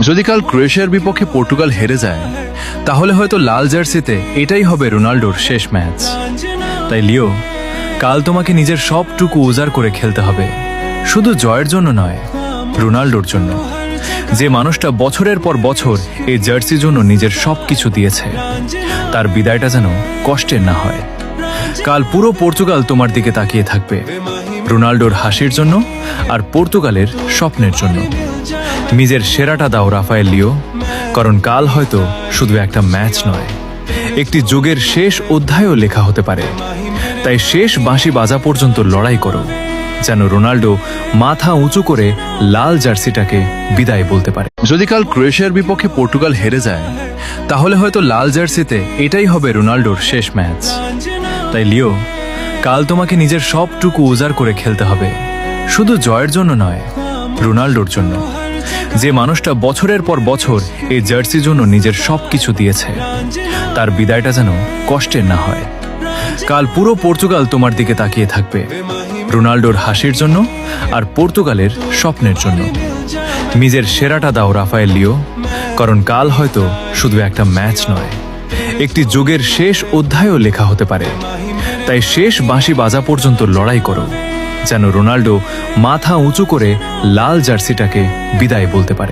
যদি কাল ক্রোয়েশিয়ার বিপক্ষে পর্তুগাল হেরে যায় তাহলে হয়তো লাল জার্সিতে এটাই হবে রোনাল্ডোর শেষ ম্যাচ। তাই লিও, কাল তোমাকে নিজের সবটুকু উজাড় করে খেলতে হবে, শুধু জয়ের জন্য নয়, রোনাল্ডোর জন্য, যে মানুষটা বছরের পর বছর এই জার্সির জন্য নিজের সবকিছু দিয়েছে। তার বিদায়টা যেন কষ্টের না হয়। কাল পুরো পর্তুগাল তোমার দিকে তাকিয়ে থাকবে, রোনাল্ডোর হাসির জন্য আর পর্তুগালের স্বপ্নের জন্য। নিজের সেরাটা দাও রাফায়েল লিও, কারণ কাল হয়তো শুধু একটা ম্যাচ নয়, একটি যুগের শেষ অধ্যায়ও লেখা হতে পারে। তাই শেষ বাঁশি বাজা পর্যন্ত লড়াই করো, যেন রোনাল্ডো মাথা উঁচু করে লাল জার্সিটাকে বিদায় বলতে পারে। যদি কাল ক্রোয়েশিয়ার বিপক্ষে পর্তুগাল হেরে যায় তাহলে হয়তো লাল জার্সিতে এটাই হবে রোনাল্ডোর শেষ ম্যাচ। তাই লিও, কাল তোমাকে নিজের সবটুকু উজাড় করে খেলতে হবে, শুধু জয়ের জন্য নয়, রোনাল্ডোর জন্য, যে মানুষটা বছরের পর বছর এই জার্সির জন্য নিজের সবকিছু দিয়েছে। তার বিদায়টা যেন কষ্টের না হয়। কাল পুরো পর্তুগাল তোমার দিকে তাকিয়ে থাকবে, রোনাল্ডোর হাসির জন্য আর পর্তুগালের স্বপ্নের জন্য। নিজের সেরাটা দাও রাফায়েল লিও, কারণ কাল হয়তো শুধু একটা ম্যাচ নয়, একটি যুগের শেষ অধ্যায়ও লেখা হতে পারে। তাই শেষ বাঁশি বাজা পর্যন্ত লড়াই করো, যেন রোনাল্ডো মাথা উঁচু করে লাল জার্সিটাকে বিদায় বলতে পারে।